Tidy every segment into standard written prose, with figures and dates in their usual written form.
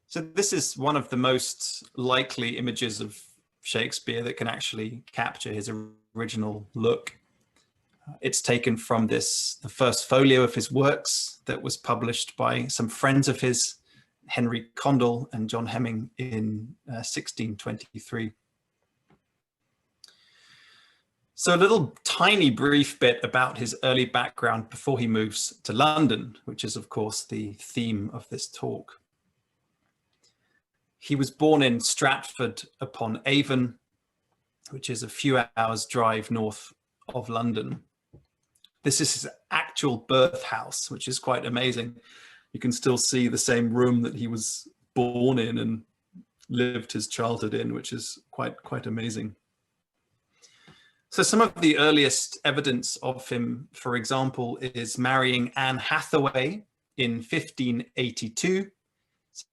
So this is one of the most likely images of Shakespeare that can actually capture his original look. It's taken from the first folio of his works that was published by some friends of his, Henry Condell and John Hemming, in 1623. So a little tiny brief bit about his early background before he moves to London, which is of course the theme of this talk. He was born in Stratford upon Avon, which is a few hours drive north of London. This is his actual birth house, which is quite amazing. You can still see the same room that he was born in and lived his childhood in, which is quite amazing. So some of the earliest evidence of him, for example, is marrying Anne Hathaway in 1582.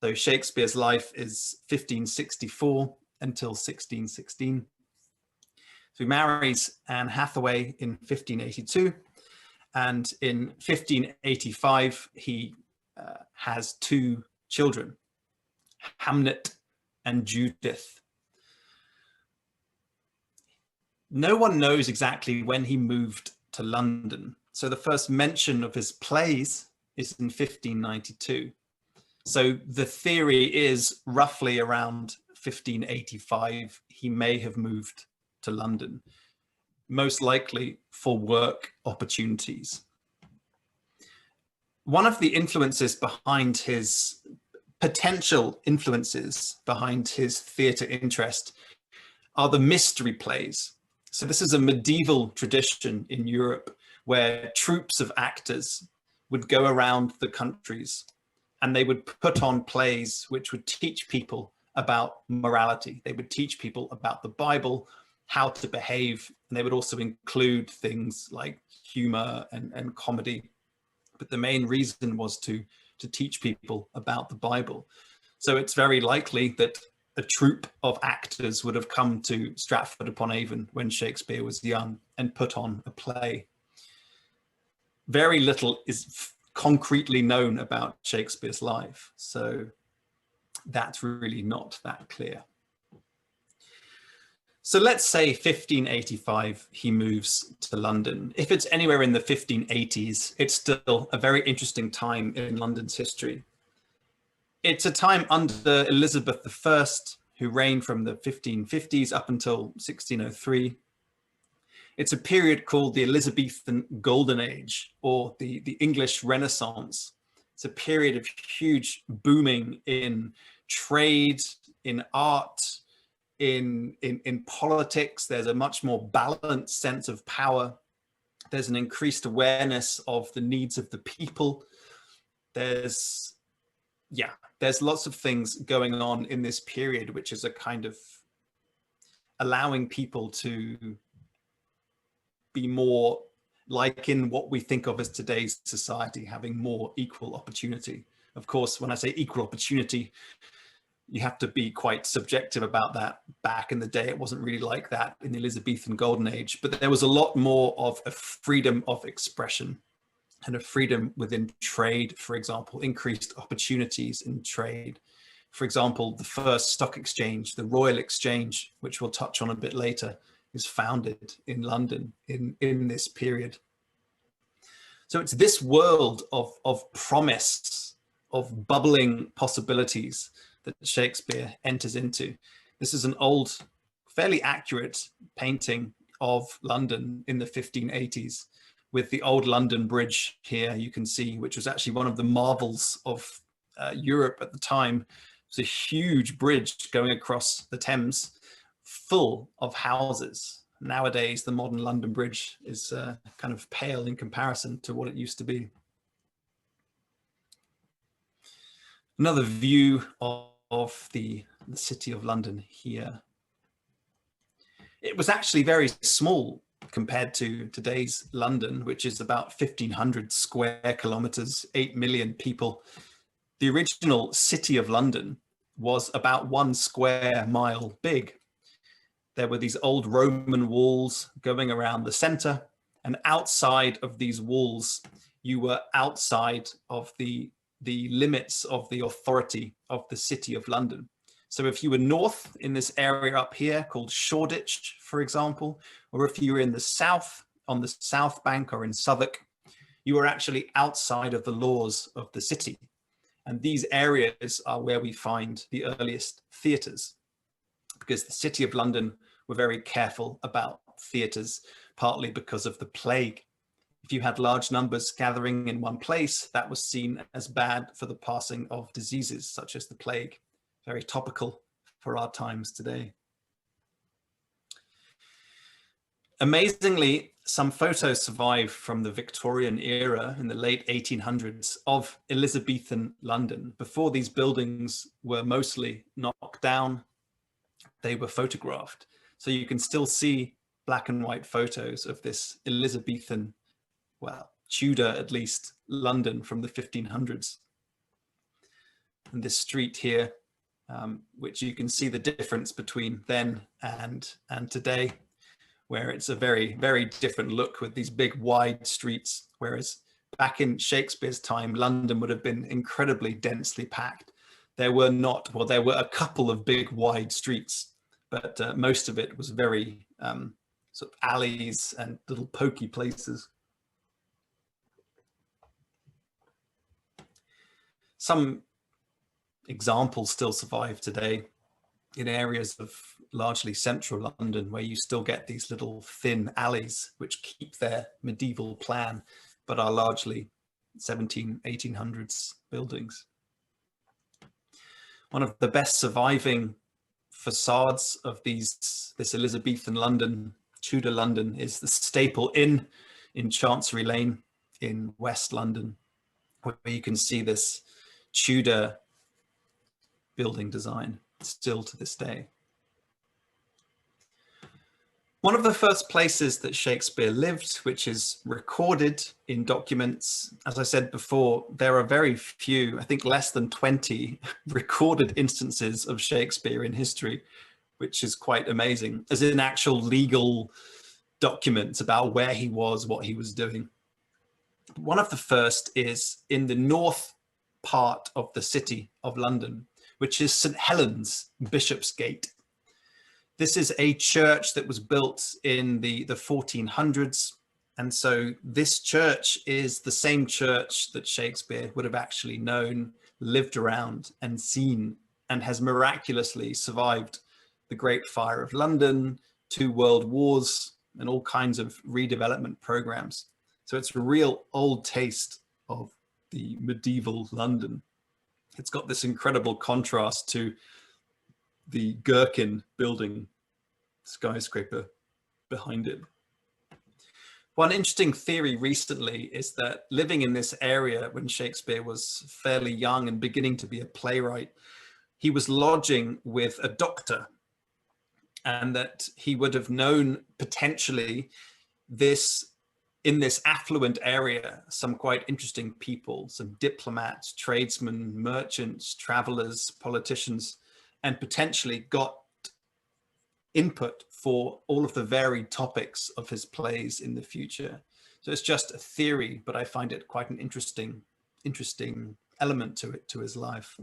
So Shakespeare's life is 1564 until 1616. So he marries Anne Hathaway in 1582. And in 1585, he has two children, Hamlet and Judith. No one knows exactly when he moved to London. So the first mention of his plays is in 1592. So the theory is roughly around 1585, he may have moved to London, most likely for work opportunities. One of the influences behind his potential influences behind his theatre interest are the mystery plays. So this is a medieval tradition in Europe where troops of actors would go around the countries and they would put on plays which would teach people about morality. They would teach people about the Bible, how to behave, and they would also include things like humor and comedy. But the main reason was to teach people about the Bible. So it's very likely that a troupe of actors would have come to Stratford upon Avon when Shakespeare was young and put on a play. Very little is concretely known about Shakespeare's life, so that's really not that clear. So let's say 1585, he moves to London. If it's anywhere in the 1580s, it's still a very interesting time in London's history. It's a time under Elizabeth I, who reigned from the 1550s up until 1603. It's a period called the Elizabethan Golden Age, or the English Renaissance. It's a period of huge booming in trade, in art, in politics. There's a much more balanced sense of power. There's an increased awareness of the needs of the people. There's lots of things going on in this period, which is a kind of allowing people to be more like in what we think of as today's society, having more equal opportunity. Of course, when I say equal opportunity, you have to be quite subjective about that. Back in the day, it wasn't really like that in the Elizabethan Golden Age, but there was a lot more of a freedom of expression and a freedom within trade, for example, increased opportunities in trade. For example, the first stock exchange, the Royal Exchange, which we'll touch on a bit later, is founded in London in this period. So it's this world of promise, of bubbling possibilities that Shakespeare enters into. This is an old, fairly accurate painting of London in the 1580s, with the old London Bridge here, you can see, which was actually one of the marvels of Europe at the time. It's a huge bridge going across the Thames, full of houses. Nowadays, the modern London Bridge is kind of pale in comparison to what it used to be. Another view of the city of London here. It was actually very small compared to today's London, which is about 1,500 square kilometers, 8 million people. The original city of London was about 1 square mile big. There were these old Roman walls going around the center, and outside of these walls, you were outside of the the limits of the authority of the City of London. So if you were north in this area up here called Shoreditch, for example, or if you were in the south, on the south bank or in Southwark, you were actually outside of the laws of the city. And these areas are where we find the earliest theatres, because the City of London were very careful about theatres, partly because of the plague. If you had large numbers gathering in one place, that was seen as bad for the passing of diseases such as the plague. Very topical for our times today. Amazingly, some photos survive from the Victorian era in the late 1800s of Elizabethan London. Before these buildings were mostly knocked down, they were photographed. So you can still see black and white photos of this Elizabethan, well, Tudor at least, London from the 1500s. And this street here, which you can see the difference between then and today, where it's a very, very different look with these big wide streets, whereas back in Shakespeare's time, London would have been incredibly densely packed. There were not, well, there were a couple of big wide streets, but most of it was very sort of alleys and little pokey places. Some examples still survive today in areas of largely central London, where you still get these little thin alleys which keep their medieval plan, but are largely 1800s buildings. One of the best surviving facades of this Elizabethan London, Tudor London, is the Staple Inn in Chancery Lane in West London, where you can see this Tudor building design still to this day. One of the first places that Shakespeare lived, which is recorded in documents, as I said before, there are very few, I think less than 20 recorded instances of Shakespeare in history, which is quite amazing, as in actual legal documents about where he was, what he was doing. One of the first is in the north part of the City of London, which is St. Helens, Bishopsgate. This is a church that was built in the 1400s. And so this church is the same church that Shakespeare would have actually known, lived around and seen, and has miraculously survived the Great Fire of London, 2 world wars, and all kinds of redevelopment programs. So it's a real old taste of the medieval London. It's got this incredible contrast to the Gherkin building skyscraper behind it. One interesting theory recently is that living in this area when Shakespeare was fairly young and beginning to be a playwright, he was lodging with a doctor, and that he would have known potentially in this affluent area, some quite interesting people, some diplomats, tradesmen, merchants, travelers, politicians, and potentially got input for all of the varied topics of his plays in the future. So it's just a theory, but I find it quite an interesting element to his life,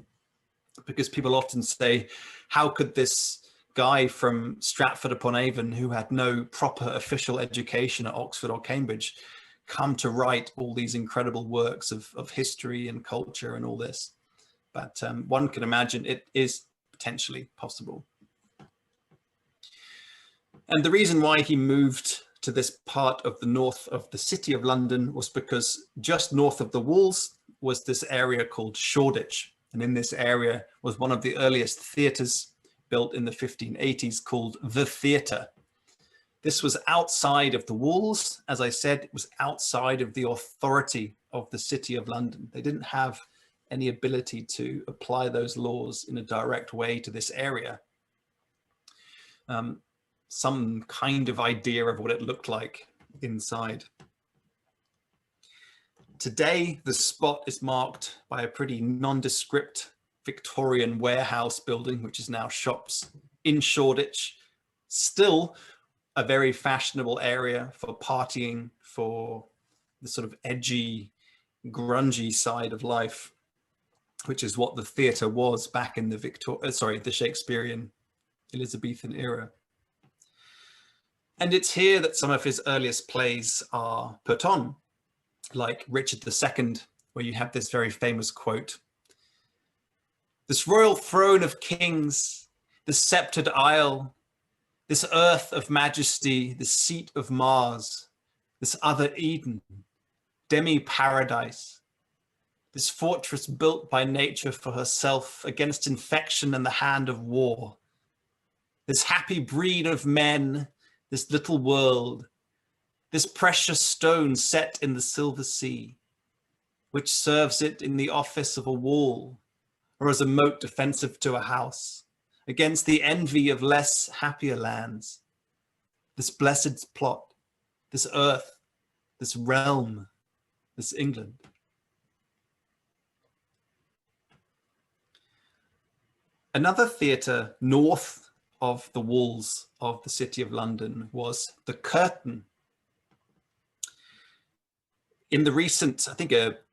because people often say, how could this guy from Stratford-upon-Avon, who had no proper official education at Oxford or Cambridge, come to write all these incredible works of history and culture and all this? But one can imagine it is potentially possible. And the reason why he moved to this part of the north of the City of London was because just north of the walls was this area called Shoreditch. And in this area was one of the earliest theatres built in the 1580s called the Theatre. This was outside of the walls. As I said, it was outside of the authority of the City of London. They didn't have any ability to apply those laws in a direct way to this area. Some kind of idea of what it looked like inside. Today, the spot is marked by a pretty nondescript Victorian warehouse building, which is now shops in Shoreditch. Still a very fashionable area for partying, for the sort of edgy, grungy side of life. which is what the theatre was back in the Shakespearean Elizabethan era. And it's here that some of his earliest plays are put on, like Richard II, where you have this very famous quote: "This royal throne of kings, this sceptred isle, this earth of majesty, this seat of Mars, this other Eden, demi-paradise, this fortress built by nature for herself against infection and the hand of war, this happy breed of men, this little world, this precious stone set in the silver sea, which serves it in the office of a wall or as a moat defensive to a house, against the envy of less happier lands, this blessed plot, this earth, this realm, this England." Another theatre north of the walls of the City of London was the Curtain. In the recent, I think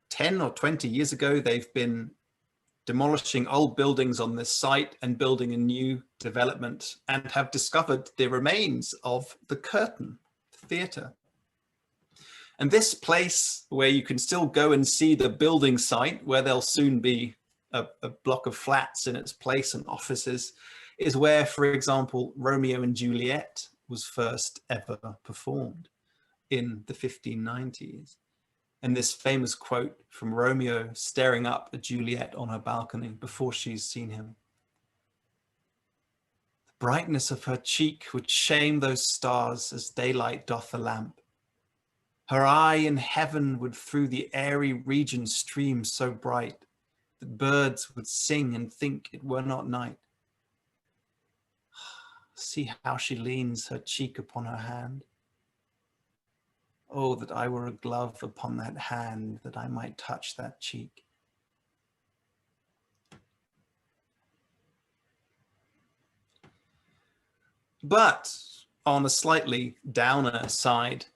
10 or 20 years ago, they've been demolishing old buildings on this site and building a new development, and have discovered the remains of the Curtain Theatre. And this place, where you can still go and see the building site, where there'll soon be a block of flats in its place and offices, is where, for example, Romeo and Juliet was first ever performed in the 1590s. And this famous quote from Romeo staring up at Juliet on her balcony before she's seen him: "The brightness of her cheek would shame those stars as daylight doth a lamp. Her eye in heaven would through the airy region stream so bright that birds would sing and think it were not night. See how she leans her cheek upon her hand. Oh, that I were a glove upon that hand, that I might touch that cheek." But on a slightly downer side,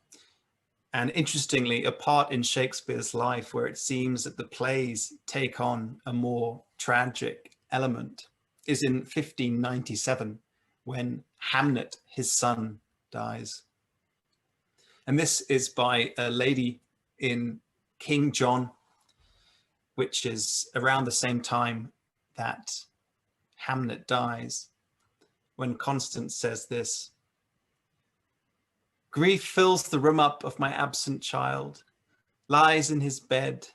and interestingly, a part in Shakespeare's life where it seems that the plays take on a more tragic element, is in 1597, when Hamlet, his son, dies. And this is by a lady in King John, which is around the same time that Hamlet dies, when Constance says this: "Grief fills the room up of my absent child, lies in his bed,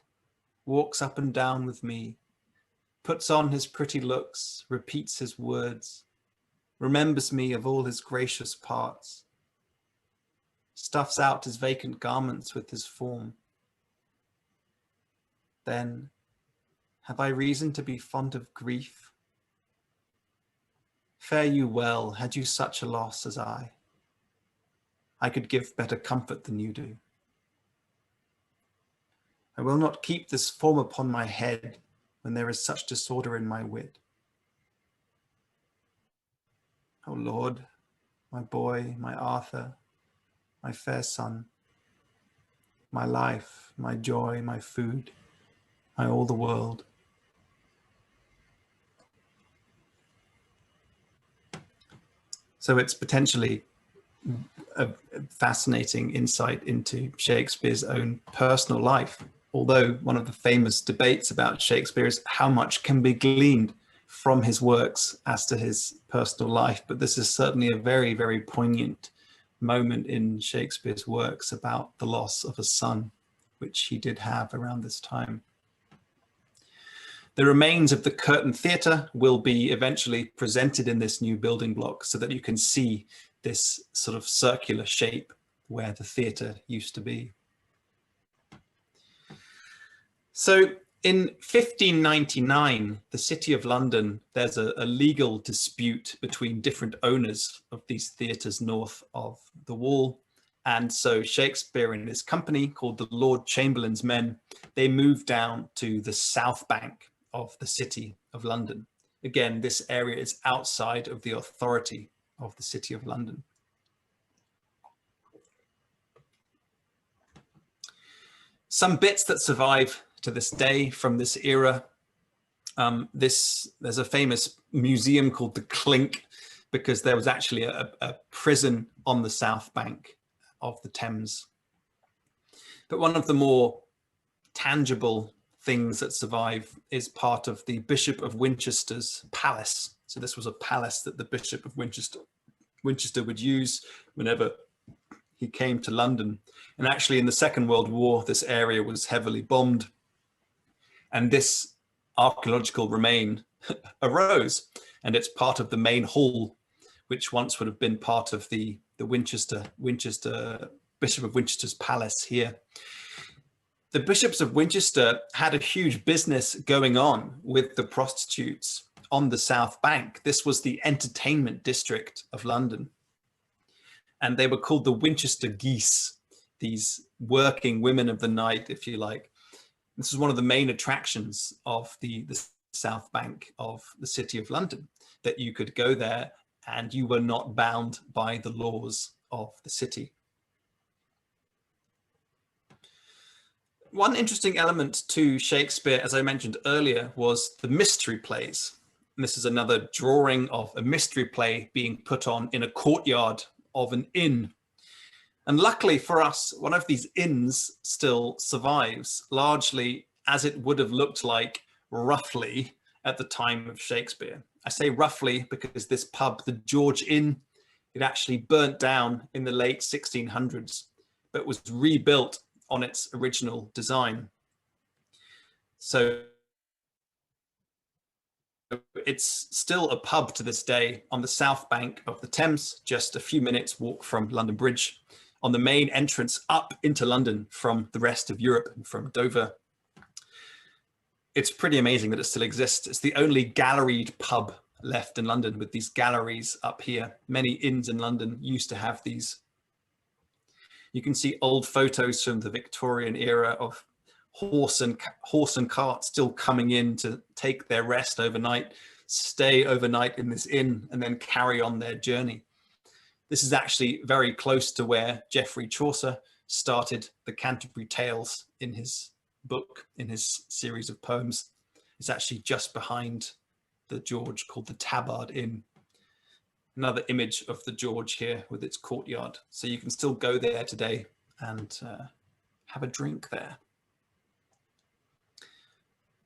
walks up and down with me, puts on his pretty looks, repeats his words, remembers me of all his gracious parts, stuffs out his vacant garments with his form. Then, have I reason to be fond of grief? Fare you well, had you such a loss as I. I could give better comfort than you do. I will not keep this form upon my head when there is such disorder in my wit. O Lord, my boy, my Arthur, my fair son, my life, my joy, my food, my all the world." So it's potentially a fascinating insight into Shakespeare's own personal life, although one of the famous debates about Shakespeare is how much can be gleaned from his works as to his personal life. But this is certainly a very, very poignant moment in Shakespeare's works about the loss of a son, which he did have around this time. The remains of the Curtain Theatre will be eventually presented in this new building block so that you can see this sort of circular shape where the theatre used to be. So in 1599, the City of London, there's a legal dispute between different owners of these theatres north of the wall. And so Shakespeare and his company, called the Lord Chamberlain's Men, they moved down to the south bank of the City of London. Again, this area is outside of the authority of the City of London. Some bits that survive to this day from this era There's a famous museum called the Clink, because there was actually a prison on the south bank of the Thames. But one of the more tangible things that survive is part of the Bishop of Winchester's palace. So this was a palace that the Bishop of Winchester would use whenever he came to London. And actually in the Second World War, this area was heavily bombed. And this archaeological remain arose, and it's part of the main hall, which once would have been part of the Winchester Bishop of Winchester's palace here. The bishops of Winchester had a huge business going on with the prostitutes on the South Bank. This was the entertainment district of London. And they were called the Winchester Geese, these working women of the night, if you like. This was one of the main attractions of the South Bank of the City of London, that you could go there and you were not bound by the laws of the city. One interesting element to Shakespeare, as I mentioned earlier, was the mystery plays. And this is another drawing of a mystery play being put on in a courtyard of an inn. And luckily for us, one of these inns still survives, largely as it would have looked like roughly at the time of Shakespeare. I say roughly because this pub, the George Inn, it actually burnt down in the late 1600s, but was rebuilt on its original design. So it's still a pub to this day on the south bank of the Thames, just a few minutes walk from London Bridge, on the main entrance up into London from the rest of Europe and from Dover. It's pretty amazing that it still exists. It's the only galleried pub left in London, with these galleries up here. Many inns in London used to have these. You can see old photos from the Victorian era of horse and cart still coming in to take their rest overnight, stay overnight in this inn, and then carry on their journey. This is actually very close to where Geoffrey Chaucer started the Canterbury Tales in his book, in his series of poems. It's actually just behind the George, called the Tabard Inn. Another image of the George here with its courtyard. So you can still go there today and have a drink there.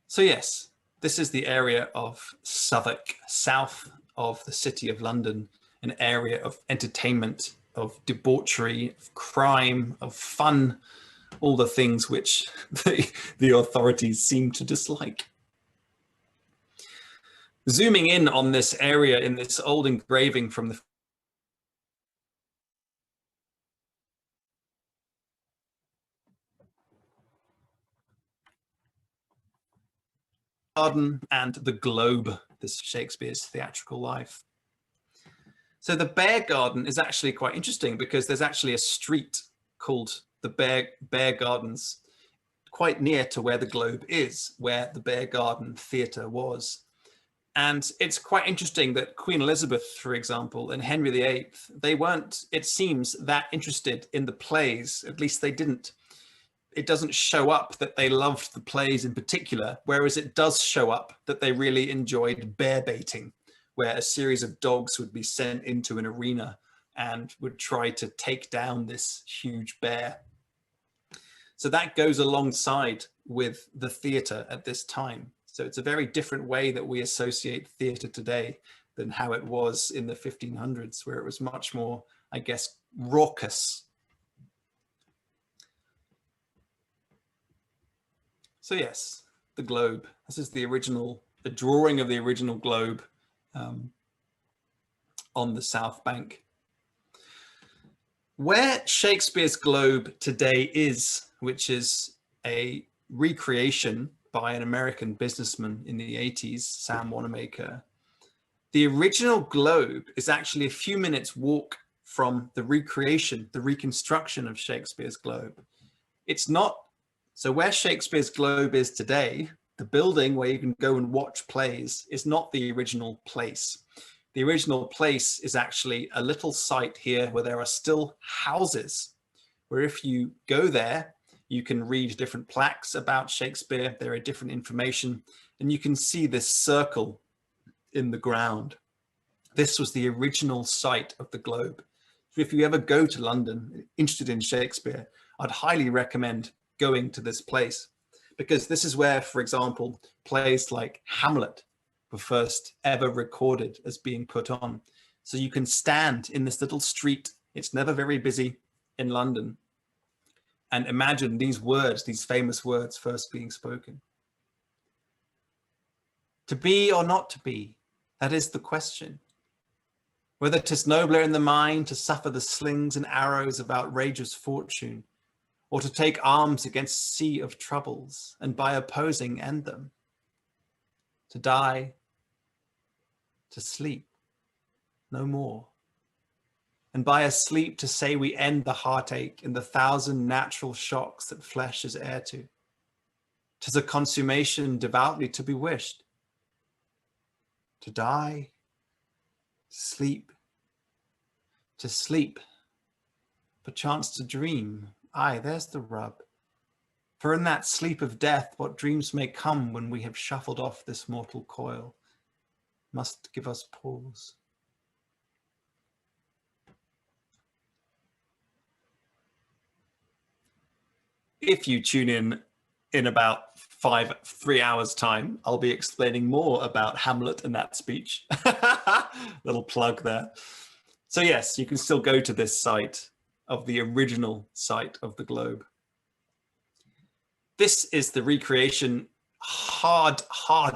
So yes, this is the area of Southwark, south of the City of London, an area of entertainment, of debauchery, of crime, of fun, all the things which the authorities seem to dislike. Zooming in on this area in this old engraving from the Garden and the Globe, this Shakespeare's theatrical life. So the Bear Garden is actually quite interesting, because there's actually a street called the Bear Gardens quite near to where the Globe is, where the Bear Garden Theatre was. And it's quite interesting that Queen Elizabeth, for example, and Henry VIII, they weren't, it seems, that interested in the plays. At least they didn't. It doesn't show up that they loved the plays in particular, whereas it does show up that they really enjoyed bear baiting, where a series of dogs would be sent into an arena and would try to take down this huge bear. So that goes alongside with the theatre at this time. So it's a very different way that we associate theatre today than how it was in the 1500s, where it was much more, I guess, raucous. So yes, the Globe. This is the drawing of the original Globe on the South Bank. Where Shakespeare's Globe today is, which is a recreation by an American businessman in the 80s, Sam Wanamaker, the original Globe is actually a few minutes walk from the recreation, the reconstruction of Shakespeare's Globe. It's not, so where Shakespeare's Globe is today, the building where you can go and watch plays, is not the original place. The original place is actually a little site here where there are still houses, where if you go there, you can read different plaques about Shakespeare. There are different information, And you can see this circle in the ground. This was the original site of the Globe. If you ever go to London, interested in Shakespeare, I'd highly recommend going to this place, because this is where, for example, plays like Hamlet were first ever recorded as being put on. So you can stand in this little street, it's never very busy in London, and imagine these words, these famous words first being spoken. To be or not to be, that is the question. Whether 'tis nobler in the mind to suffer the slings and arrows of outrageous fortune, or to take arms against sea of troubles, and by opposing end them. To die, to sleep, no more. And by a sleep to say we end the heartache in the thousand natural shocks that flesh is heir to. 'Tis a consummation devoutly to be wished. To die, to sleep, perchance to dream. Aye, there's the rub. For in that sleep of death, what dreams may come when we have shuffled off this mortal coil, must give us pause. If you tune in about 3 hours time, I'll be explaining more about Hamlet and that speech. Little plug there. So yes, you can still go to this site of the original site of the Globe. This is the recreation, hard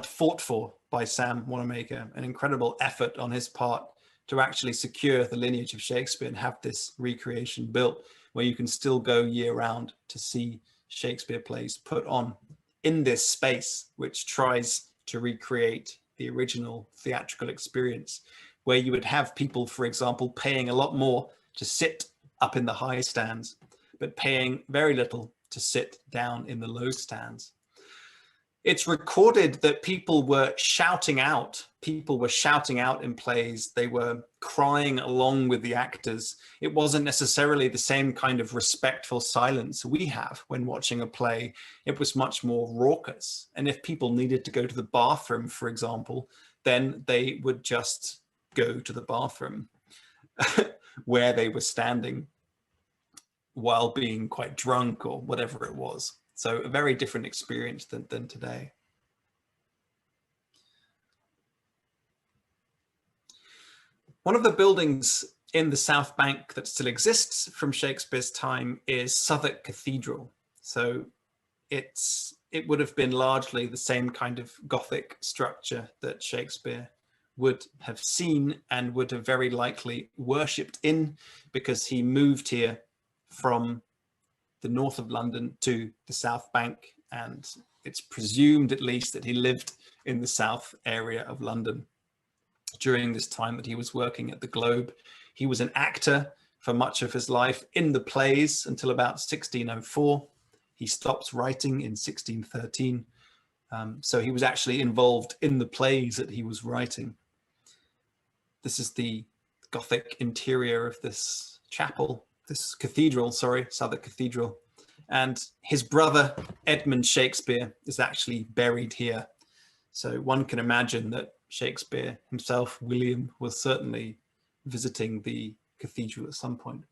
fought for by Sam Wanamaker, an incredible effort on his part to actually secure the lineage of Shakespeare and have this recreation built where you can still go year round to see Shakespeare plays put on in this space, which tries to recreate the original theatrical experience, where you would have people, for example, paying a lot more to sit up in the high stands, but paying very little to sit down in the low stands. It's recorded that people were shouting out. People were shouting out in plays. They were crying along with the actors. It wasn't necessarily the same kind of respectful silence we have when watching a play. It was much more raucous. And if people needed to go to the bathroom, for example, then they would just go to the bathroom where they were standing while being quite drunk or whatever it was. So a very different experience than today. One of the buildings in the South Bank that still exists from Shakespeare's time is Southwark Cathedral. So it would have been largely the same kind of Gothic structure that Shakespeare would have seen and would have very likely worshipped in, because he moved here from the north of London to the South Bank, and it's presumed at least that he lived in the south area of London during this time that he was working at the Globe. He was an actor for much of his life in the plays until about 1604. He stopped writing in 1613. So he was actually involved in the plays that he was writing. This is the Gothic interior of this chapel, this cathedral, sorry, Southwark Cathedral. And his brother, Edmund Shakespeare, is actually buried here. So one can imagine that Shakespeare himself, William, was certainly visiting the cathedral at some point.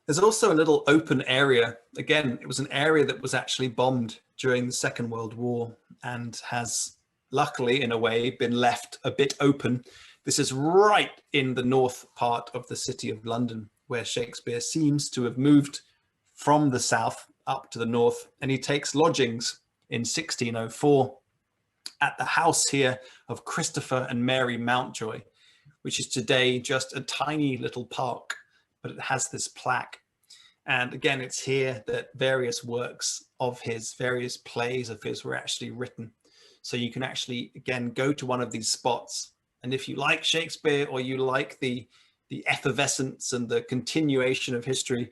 There's also a little open area. Again, it was an area that was actually bombed during the Second World War and has luckily, in a way, been left a bit open. This is right in the north part of the city of London, where Shakespeare seems to have moved from the south up to the north, and he takes lodgings in 1604 at the house here of Christopher and Mary Mountjoy, which is today just a tiny little park, but it has this plaque. And again, it's here that various works of his, various plays of his, were actually written. So you can actually, again, go to one of these spots. And if you like Shakespeare, or you like the effervescence and the continuation of history,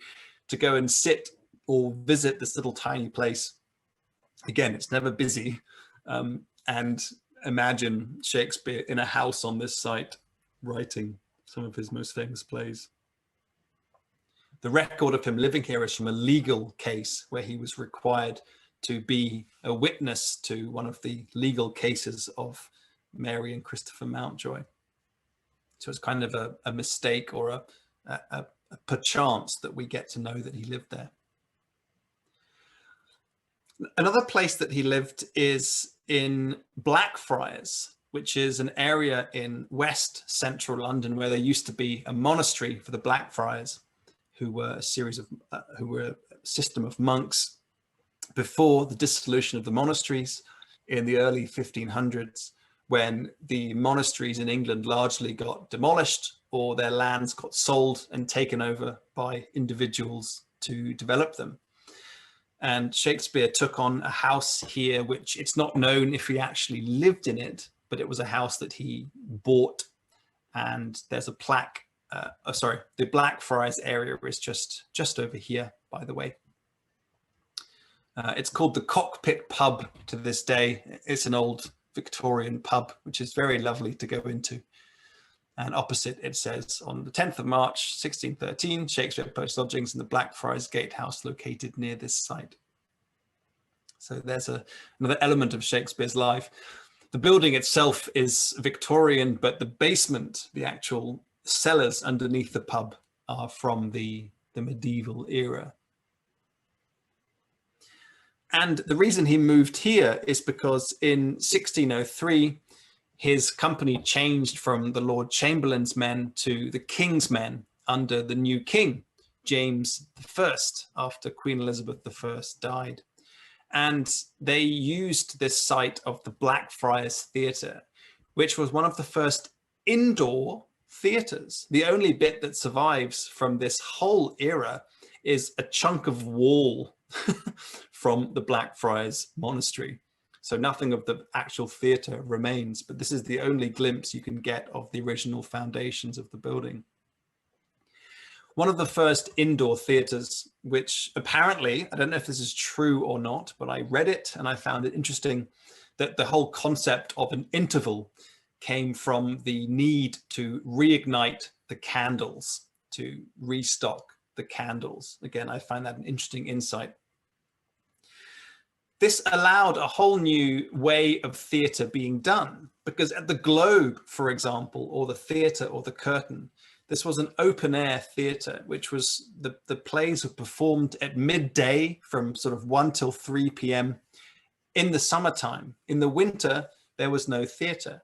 to go and sit or visit this little tiny place. Again, it's never busy. And imagine Shakespeare in a house on this site, writing some of his most famous plays. The record of him living here is from a legal case where he was required to be a witness to one of the legal cases of Mary and Christopher Mountjoy. So it's kind of a mistake or a perchance that we get to know that he lived there. Another place that he lived is in Blackfriars, which is an area in west central London where there used to be a monastery for the Blackfriars, who were a system of monks before the dissolution of the monasteries in the early 1500s, when the monasteries in England largely got demolished or their lands got sold and taken over by individuals to develop them. And Shakespeare took on a house here, which it's not known if he actually lived in it, but it was a house that he bought. And there's a plaque, the Blackfriars area is just over here, by the way. It's called the Cockpit Pub to this day. It's an old Victorian pub, which is very lovely to go into. And opposite it says, on the 10th of March, 1613, Shakespeare post lodgings in the Blackfriars Gatehouse located near this site. So there's another element of Shakespeare's life. The building itself is Victorian, but the basement, the actual cellars underneath the pub, are from the medieval era. And the reason he moved here is because in 1603, his company changed from the Lord Chamberlain's men to the King's men under the new king, James I, after Queen Elizabeth I died. And they used this site of the Blackfriars Theatre, which was one of the first indoor theatres. The only bit that survives from this whole era is a chunk of wall from the Blackfriars Monastery. So nothing of the actual theatre remains, but this is the only glimpse you can get of the original foundations of the building. One of the first indoor theatres, which apparently, I don't know if this is true or not, but I read it and I found it interesting that the whole concept of an interval came from the need to reignite the candles, to restock the candles. Again, I find that an interesting insight. This allowed a whole new way of theatre being done, because at the Globe, for example, or the theatre or the Curtain, this was an open air theatre, which was the plays were performed at midday from sort of 1 till 3 p.m. in the summertime. In the winter, there was no theatre.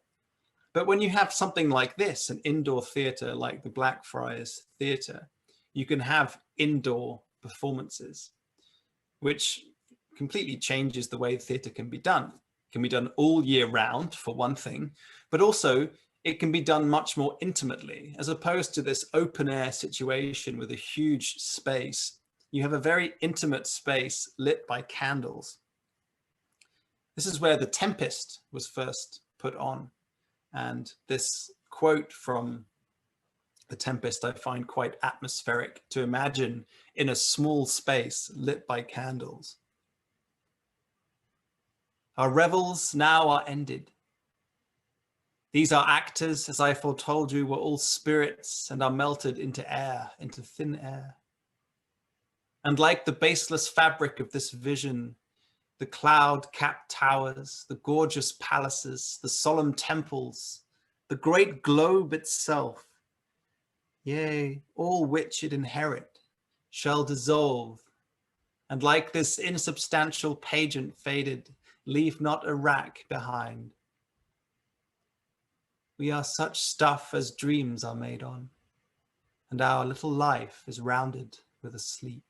But when you have something like this, an indoor theatre like the Blackfriars Theatre, you can have indoor performances, which completely changes the way theatre can be done. It can be done all year round, for one thing, but also it can be done much more intimately, as opposed to this open air situation with a huge space. You have a very intimate space lit by candles. This is where The Tempest was first put on. And this quote from The Tempest I find quite atmospheric, to imagine in a small space lit by candles. Our revels now are ended. These are actors, as I foretold you, were all spirits and are melted into air, into thin air. And like the baseless fabric of this vision, the cloud-capped towers, the gorgeous palaces, the solemn temples, the great globe itself, yea, all which it inherit, shall dissolve, and like this insubstantial pageant faded, leave not a rack behind. We are such stuff as dreams are made on, and our little life is rounded with a sleep.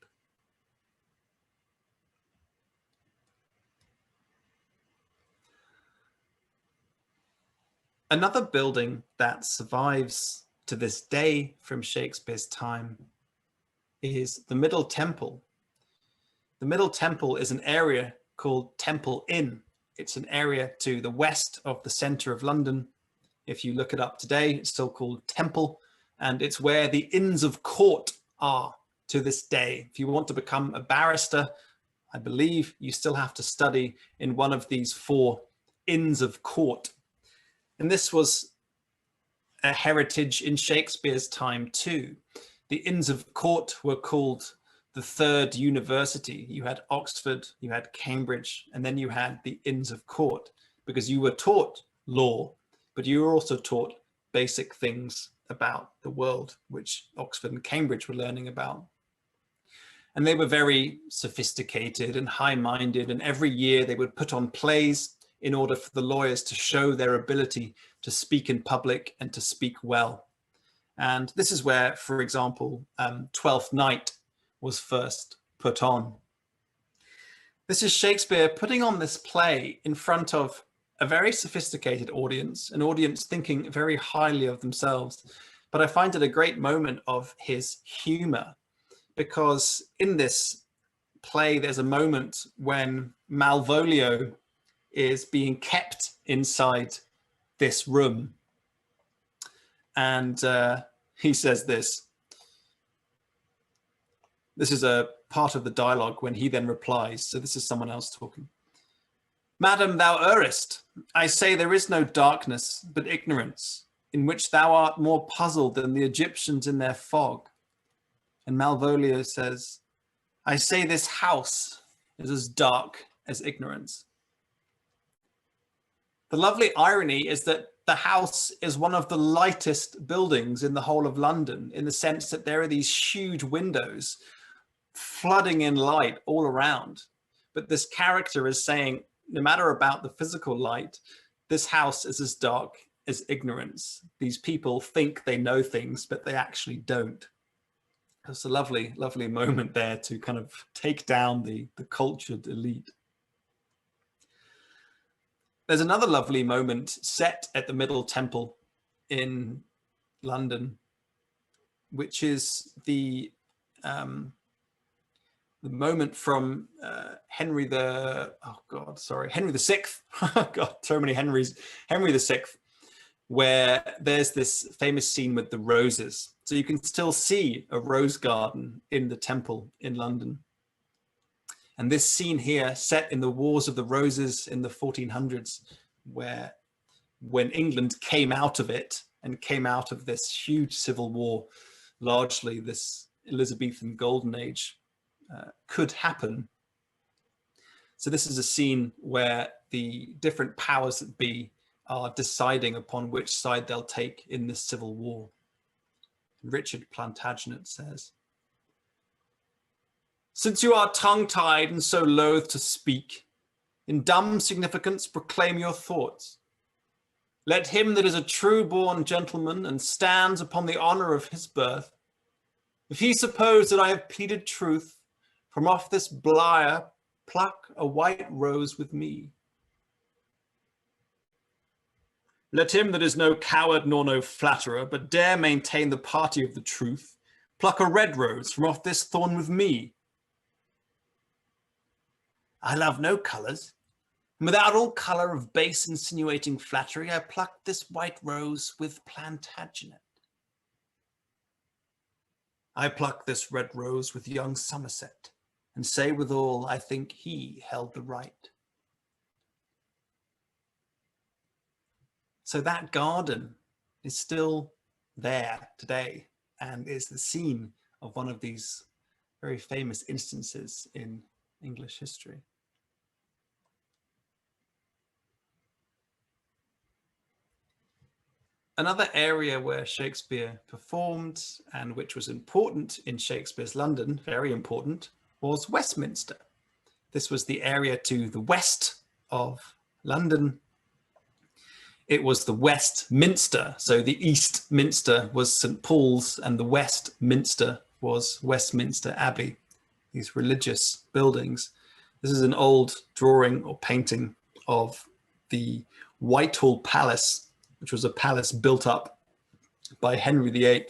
Another building that survives to this day from Shakespeare's time is the Middle Temple. The Middle Temple is an area called Temple Inn. It's an area to the west of the centre of London. If you look it up today, it's still called Temple, and it's where the Inns of Court are to this day. If you want to become a barrister, I believe you still have to study in one of these 4 Inns of Court. And this was a heritage in Shakespeare's time too. The Inns of Court were called the third university. You had Oxford, you had Cambridge, and then you had the Inns of Court, because you were taught law, but you were also taught basic things about the world, which Oxford and Cambridge were learning about. And they were very sophisticated and high-minded, and every year they would put on plays in order for the lawyers to show their ability to speak in public and to speak well. And this is where, for example, Twelfth Night was first put on. This is Shakespeare putting on this play in front of a very sophisticated audience, an audience thinking very highly of themselves. But I find it a great moment of his humor, because in this play, there's a moment when Malvolio is being kept inside this room. And he says this. This is a part of the dialogue when he then replies. So this is someone else talking. Madam, thou errest. I say there is no darkness, but ignorance, in which thou art more puzzled than the Egyptians in their fog. And Malvolio says, I say this house is as dark as ignorance. The lovely irony is that the house is one of the lightest buildings in the whole of London, in the sense that there are these huge windows flooding in light all around. But this character is saying, no matter about the physical light, this house is as dark as ignorance. These people think they know things, but they actually don't. It's a lovely, lovely moment there to kind of take down the cultured elite. There's another lovely moment set at the Middle Temple in London, which is the moment from Henry VI. God, so many Henrys. Henry VI, where there's this famous scene with the roses. So you can still see a rose garden in the temple in London. And this scene here, set in the Wars of the Roses in the 1400s, where when England came out of it and came out of this huge civil war, largely this Elizabethan Golden Age, could happen. So this is a scene where the different powers that be are deciding upon which side they'll take in this civil war. Richard Plantagenet says, since you are tongue-tied and so loath to speak, in dumb significance proclaim your thoughts. Let him that is a true-born gentleman and stands upon the honour of his birth, if he suppose that I have pleaded truth, from off this briar pluck a white rose with me. Let him that is no coward nor no flatterer, but dare maintain the party of the truth, pluck a red rose from off this thorn with me. I love no colours, and without all colour of base insinuating flattery, I plucked this white rose with Plantagenet. I pluck this red rose with young Somerset, and say withal, I think he held the right. So that garden is still there today and is the scene of one of these very famous instances in English history. Another area where Shakespeare performed and which was important in Shakespeare's London, very important, was Westminster. This was the area to the west of London. It was the Westminster. So the East Minster was St. Paul's and the West Minster was Westminster Abbey, these religious buildings. This is an old drawing or painting of the Whitehall Palace, which was a palace built up by Henry VIII,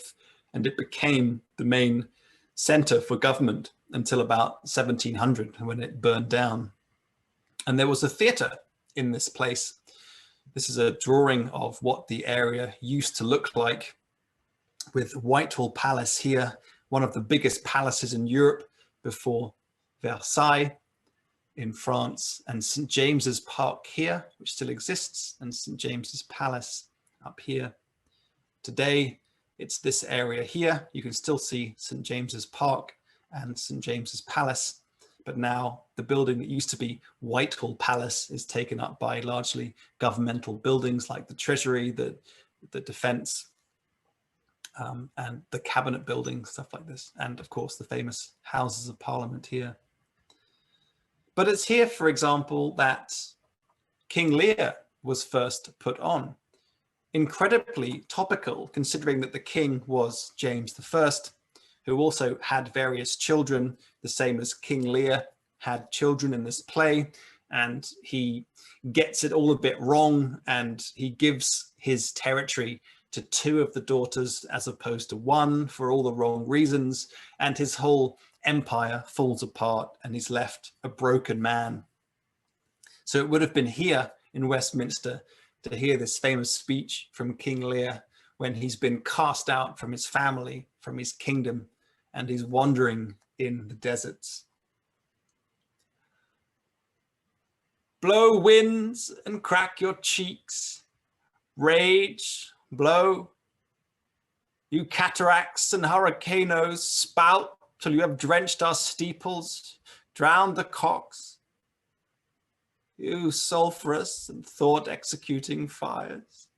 and it became the main center for government until about 1700 when it burned down. And there was a theater in this place. This is a drawing of what the area used to look like, with Whitehall Palace here, one of the biggest palaces in Europe before Versailles in France, and St. James's Park here, which still exists, and St. James's Palace up here. Today, It's this area here. You can still see St. James's Park and St. James's Palace, but now the building that used to be Whitehall Palace is taken up by largely governmental buildings like the Treasury, the Defence, and the Cabinet building, stuff like this, and of course the famous Houses of Parliament here. But it's here, for example, that King Lear was first put on. Incredibly topical, considering that the king was James I, who also had various children, the same as King Lear had children in this play, and he gets it all a bit wrong, and he gives his territory to 2 of the daughters as opposed to 1 for all the wrong reasons, and his whole empire falls apart and he's left a broken man. So it would have been here in Westminster to hear this famous speech from King Lear when he's been cast out from his family, from his kingdom, and he's wandering in the deserts. Blow winds and crack your cheeks, rage, blow. You cataracts and hurricanos, spout till you have drenched our steeples, drowned the cocks. You sulphurous and thought-executing fires,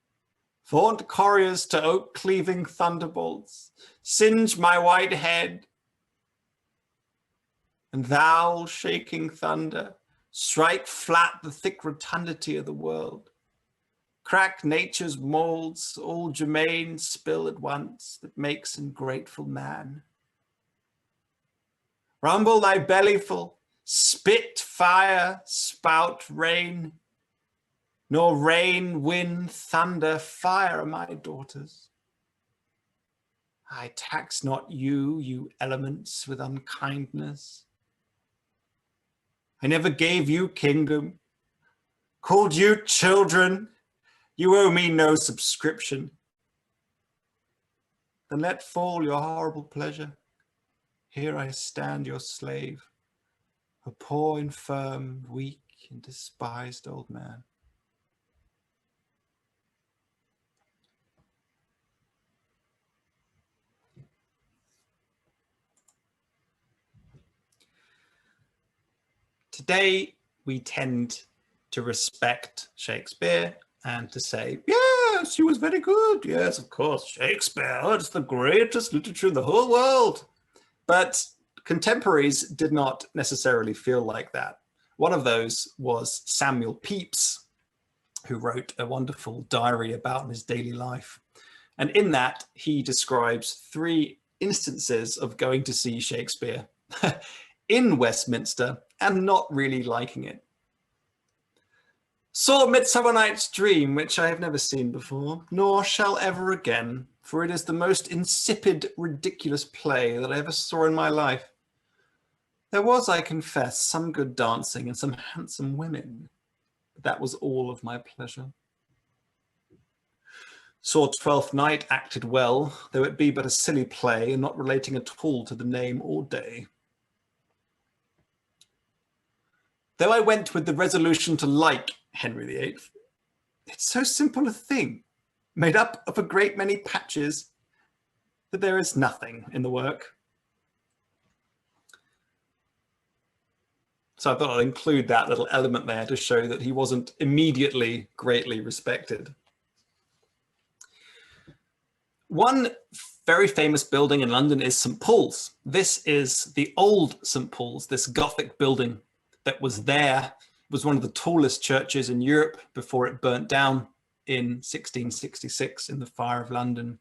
vaunt couriers to oak-cleaving thunderbolts, singe my white head. And thou, shaking thunder, strike flat the thick rotundity of the world. Crack nature's molds, all germain spill at once, that makes ungrateful man. Rumble thy bellyful, spit fire, spout rain, nor rain, wind, thunder, fire are my daughters. I tax not you, you elements, with unkindness. I never gave you kingdom, called you children. You owe me no subscription. Then let fall your horrible pleasure. Here I stand your slave, a poor, infirm, weak, and despised old man. Today, we tend to respect Shakespeare and to say, yes, he was very good. Yes, of course, Shakespeare, oh, it's the greatest literature in the whole world. But contemporaries did not necessarily feel like that. One of those was Samuel Pepys, who wrote a wonderful diary about his daily life. And in that, he describes 3 instances of going to see Shakespeare in Westminster and not really liking it. Saw Midsummer Night's Dream, which I have never seen before, nor shall ever again, for it is the most insipid, ridiculous play that I ever saw in my life. There was, I confess, some good dancing and some handsome women, but that was all of my pleasure. Saw Twelfth Night acted well, though it be but a silly play and not relating at all to the name or day. Though I went with the resolution to like Henry VIII, it's so simple a thing, made up of a great many patches, that there is nothing in the work. So I thought I'd include that little element there to show that he wasn't immediately greatly respected. One very famous building in London is St. Paul's. This is the old St. Paul's, this Gothic building that was there. It was one of the tallest churches in Europe before it burnt down in 1666 in the Fire of London.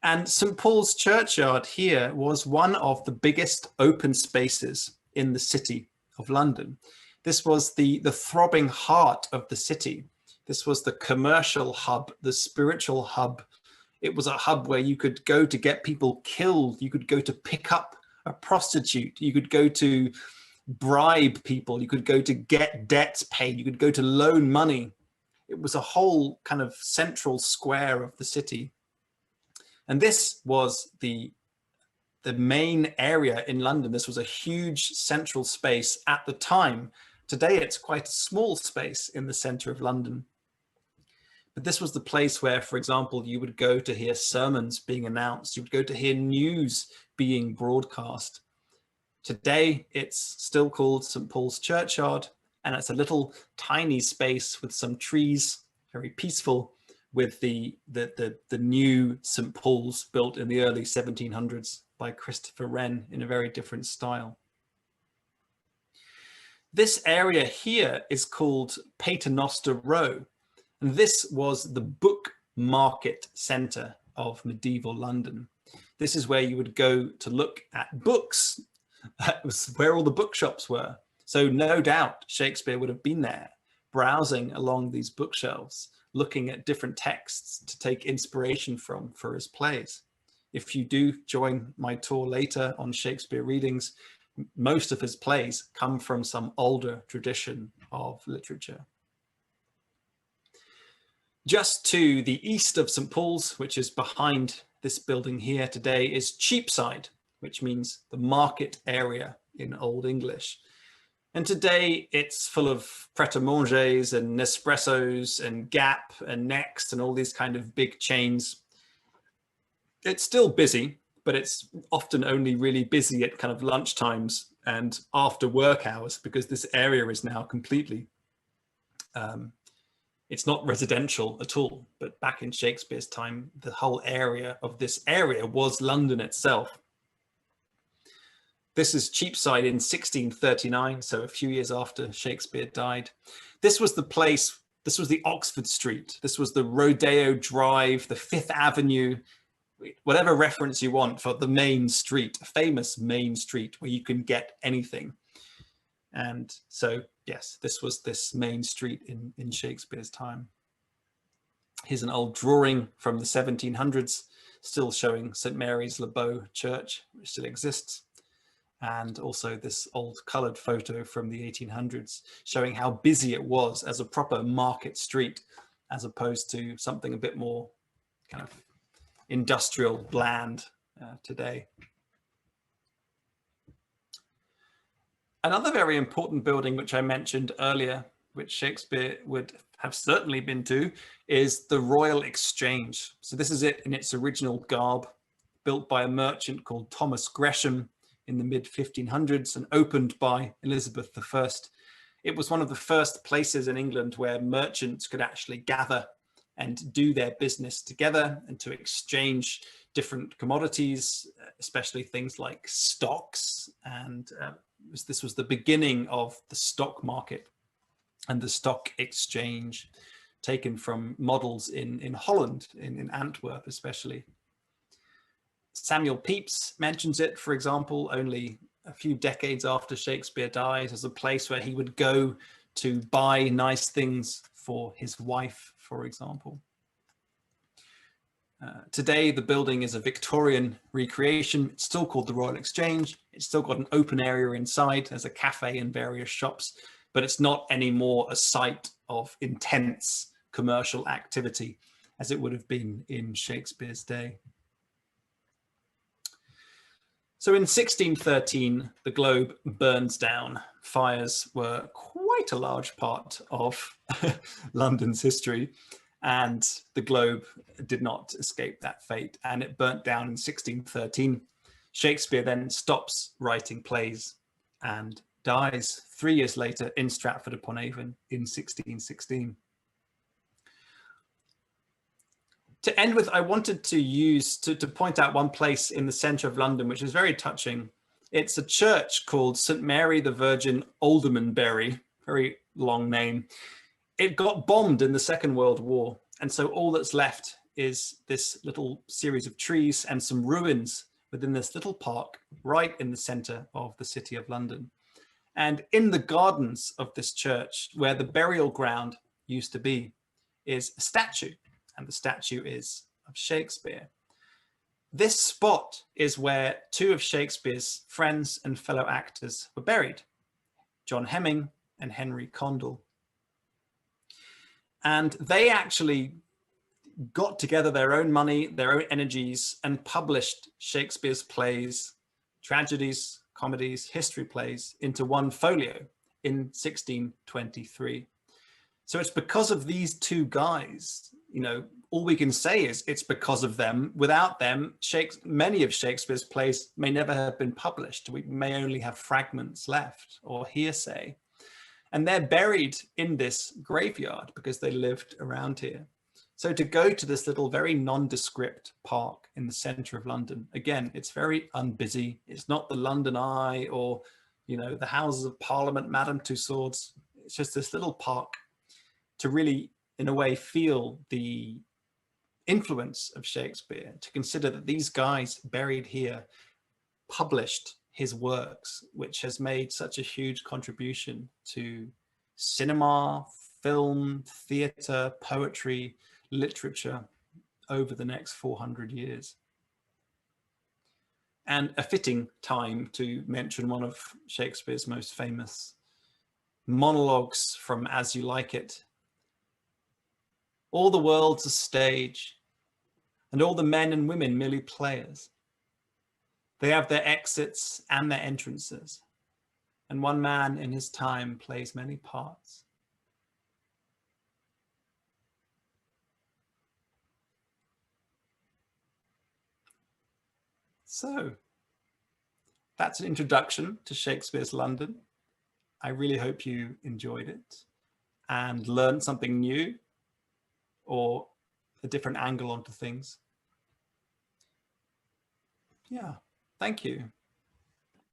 And St. Paul's Churchyard here was one of the biggest open spaces in the city of London. This was the throbbing heart of the city. This was the commercial hub, the spiritual hub. It was a hub where you could go to get people killed. You could go to pick up a prostitute. You could go to bribe people. You could go to get debts paid. You could go to loan money. It was a whole kind of central square of the city. And this was the main area in London. This was a huge central space at the time. Today, it's quite a small space in the center of London. But this was the place where, for example, you would go to hear sermons being announced. You would go to hear news being broadcast. Today, it's still called St. Paul's Churchyard, and it's a little tiny space with some trees, very peaceful, with the new St. Paul's built in the early 1700s by Christopher Wren in a very different style. This area here is called Paternoster Row, and this was the book market centre of medieval London. This is where you would go to look at books. That was where all the bookshops were. So no doubt Shakespeare would have been there, browsing along these bookshelves, looking at different texts to take inspiration from for his plays. If you do join my tour later on Shakespeare readings, most of his plays come from some older tradition of literature. Just to the east of St. Paul's, which is behind this building here today, is Cheapside, which means the market area in Old English. And today it's full of pret-a-mangers and Nespressos and Gap and Next and all these kind of big chains. It's still busy, but it's often only really busy at kind of lunch times and after work hours, because this area is now completely, it's not residential at all. But back in Shakespeare's time, the whole area of this area was London itself. This is Cheapside in 1639, so a few years after Shakespeare died. This was the place, this was the Oxford Street, this was the Rodeo Drive, the Fifth Avenue, whatever reference you want for the main street, a famous main street where you can get anything. And so, yes, this was this main street in Shakespeare's time. Here's an old drawing from the 1700s, still showing St. Mary's Le Beau Church, which still exists. And also this old coloured photo from the 1800s showing how busy it was as a proper market street, as opposed to something a bit more kind of industrial, bland today. Another very important building, which I mentioned earlier, which Shakespeare would have certainly been to, is the Royal Exchange. So this is it in its original garb, built by a merchant called Thomas Gresham in the mid-1500s and opened by Elizabeth I. It was one of the first places in England where merchants could actually gather and do their business together and to exchange different commodities, especially things like stocks. And this was the beginning of the stock market and the stock exchange, taken from models in Holland, in Antwerp especially. Samuel Pepys mentions it, for example, only a few decades after Shakespeare died, as a place where he would go to buy nice things for his wife, for example. Today, the building is a Victorian recreation. It's still called the Royal Exchange. It's still got an open area inside. There's a cafe and various shops, but it's not anymore a site of intense commercial activity as it would have been in Shakespeare's day. So in 1613, the Globe burns down. Fires were quite a large part of London's history, and the Globe did not escape that fate, and it burnt down in 1613. Shakespeare then stops writing plays and dies 3 years later in Stratford-upon-Avon in 1616. To end with, I wanted to point out one place in the centre of London, which is very touching. It's a church called St. Mary the Virgin, Alderman Berry, very long name. It got bombed in the Second World War. And so all that's left is this little series of trees and some ruins within this little park right in the centre of the city of London. And in the gardens of this church, where the burial ground used to be, is a statue. And the statue is of Shakespeare. This spot is where two of Shakespeare's friends and fellow actors were buried, John Hemming and Henry Condell. And they actually got together their own money, their own energies, and published Shakespeare's plays, tragedies, comedies, history plays into one folio in 1623. So it's because of these two guys you know, all we can say is it's because of them. Without them, many of Shakespeare's plays may never have been published. We may only have fragments left or hearsay. And they're buried in this graveyard because they lived around here. So to go to this little very nondescript park in the center of London, again, it's very unbusy. It's not the London Eye or, you know, the Houses of Parliament, Madame Tussauds. It's just this little park to really, in a way, feel the influence of Shakespeare, to consider that these guys buried here published his works, which has made such a huge contribution to cinema, film, theatre, poetry, literature over the next 400 years. And a fitting time to mention one of Shakespeare's most famous monologues from As You Like It. All the world's a stage, and all the men and women merely players. They have their exits and their entrances, and one man in his time plays many parts. So that's an introduction to Shakespeare's London. I really hope you enjoyed it and learned something new or a different angle onto things. Yeah, thank you.